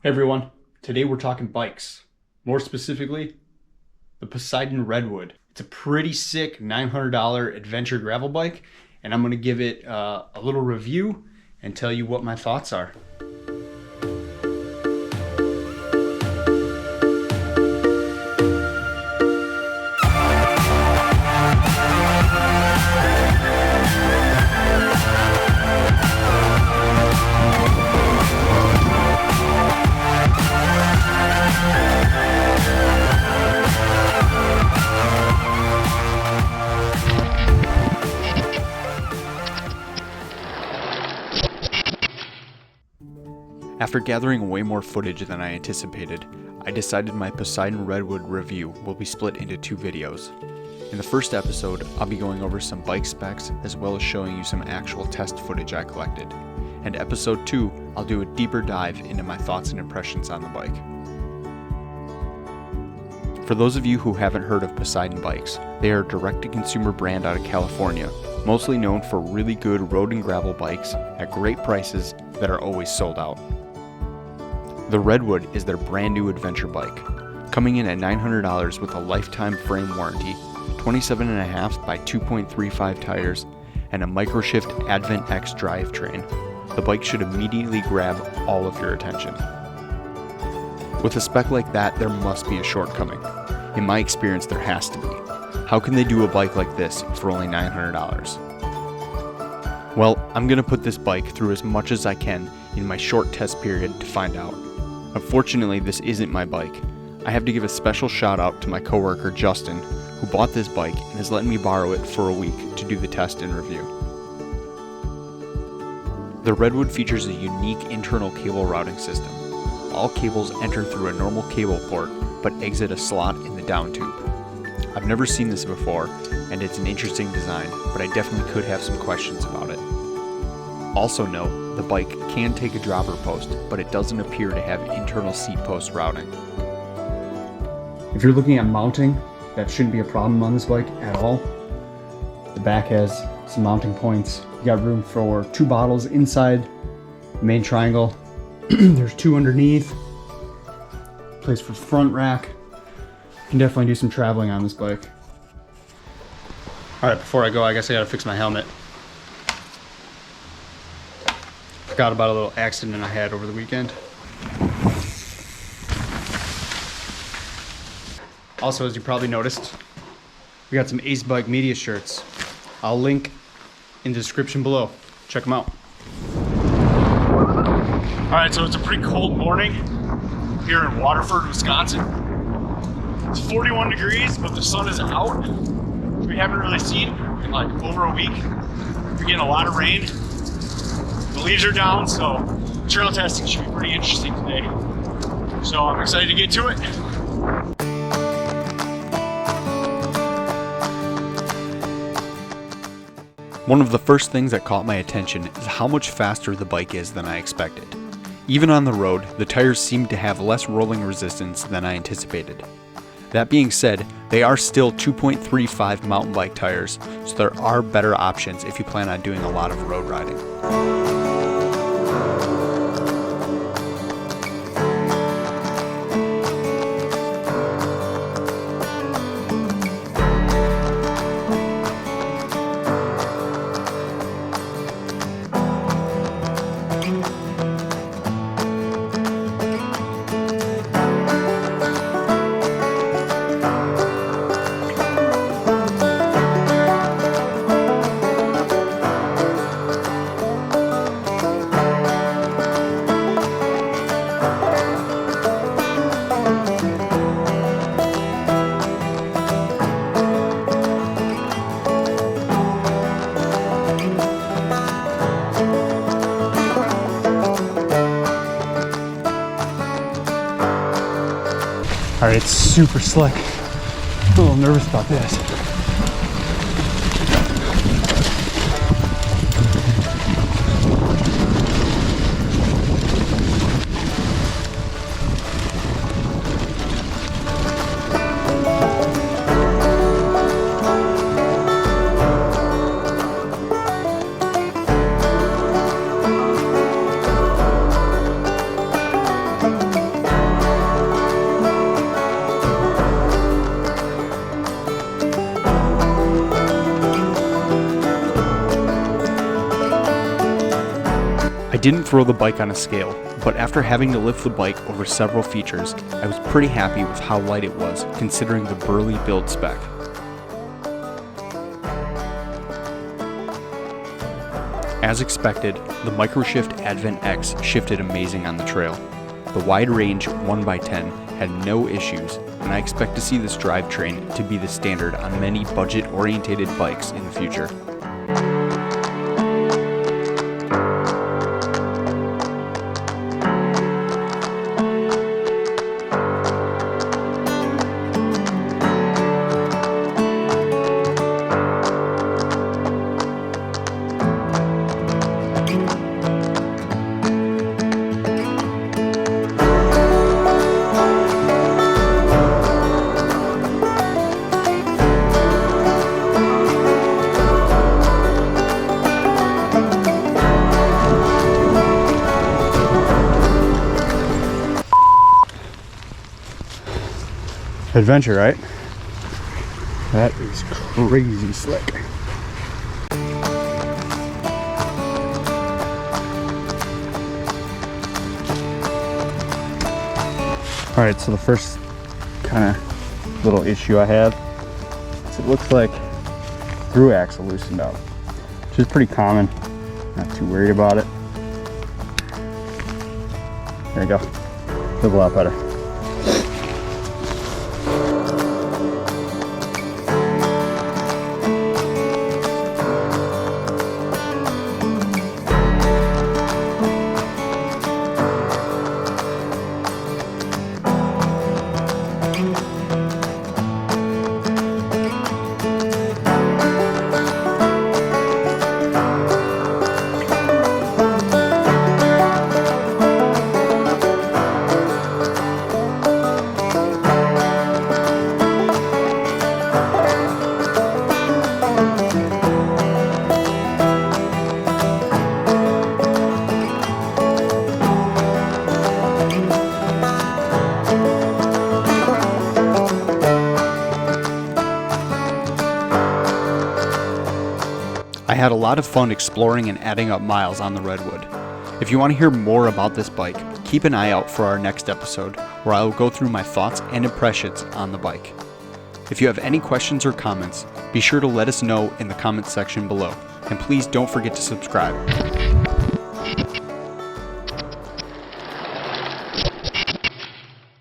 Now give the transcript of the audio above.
Hey everyone, today we're talking bikes. More specifically, the Poseidon Redwood. It's a pretty sick $900 adventure gravel bike, and I'm going to give it a little review and tell you what my thoughts are. After gathering way more footage than I anticipated, I decided my Poseidon Redwood review will be split into two videos. In the first episode, I'll be going over some bike specs as well as showing you some actual test footage I collected. And episode 2, I'll do a deeper dive into my thoughts and impressions on the bike. For those of you who haven't heard of Poseidon bikes, they are a direct-to-consumer brand out of California, mostly known for really good road and gravel bikes at great prices that are always sold out. The Redwood is their brand new adventure bike, coming in at $900 with a lifetime frame warranty, 27.5 by 2.35 tires, and a Microshift Advent X drivetrain. The bike should immediately grab all of your attention. With a spec like that, there must be a shortcoming. In my experience, there has to be. How can they do a bike like this for only $900? Well, I'm going to put this bike through as much as I can in my short test period to find out. Unfortunately, this isn't my bike. I have to give a special shout out to my coworker Justin, who bought this bike and has let me borrow it for a week to do the test and review. The Redwood features a unique internal cable routing system. All cables enter through a normal cable port, but exit a slot in the down tube. I've never seen this before, and it's an interesting design, but I definitely could have some questions about it. Also note, the bike can take a dropper post, but it doesn't appear to have internal seat post routing. If you're looking at mounting, that shouldn't be a problem on this bike at all. The back has some mounting points. You got room for 2 bottles inside the main triangle. There's 2 underneath. Place for front rack. You can definitely do some traveling on this bike. Alright, before I go, I guess I gotta fix my helmet. Forgot about a little accident I had over the weekend. Also, as you probably noticed, we got some Ace Bike media shirts. I'll link in the description below. Check them out. Alright, so it's a pretty cold morning here in Waterford, Wisconsin. It's 41 degrees, but the sun is out. We haven't really seen in like over a week. We're getting a lot of rain. The leaves are down, so trail testing should be pretty interesting today. So I'm excited to get to it. One of the first things that caught my attention is how much faster the bike is than I expected. Even on the road, the tires seem to have less rolling resistance than I anticipated. That being said, they are still 2.35 mountain bike tires, so there are better options if you plan on doing a lot of road riding. All right, it's super slick. I'm a little nervous about this. didn't throw the bike on a scale, but after having to lift the bike over several features, I was pretty happy with how light it was considering the burly build spec. As expected, the Microshift Advent X shifted amazing on the trail. The wide range 1x10 had no issues, and I expect to see this drivetrain to be the standard on many budget-oriented bikes in the future. Adventure, right? That is crazy slick. All right, so the first kind of little issue I have is it looks like through axle loosened up, which is pretty common. Not too worried about it. There you go. Feels a lot better. I had a lot of fun exploring and adding up miles on the Redwood. If you want to hear more about this bike, keep an eye out for our next episode where I will go through my thoughts and impressions on the bike. If you have any questions or comments, be sure to let us know in the comments section below, and please don't forget to subscribe.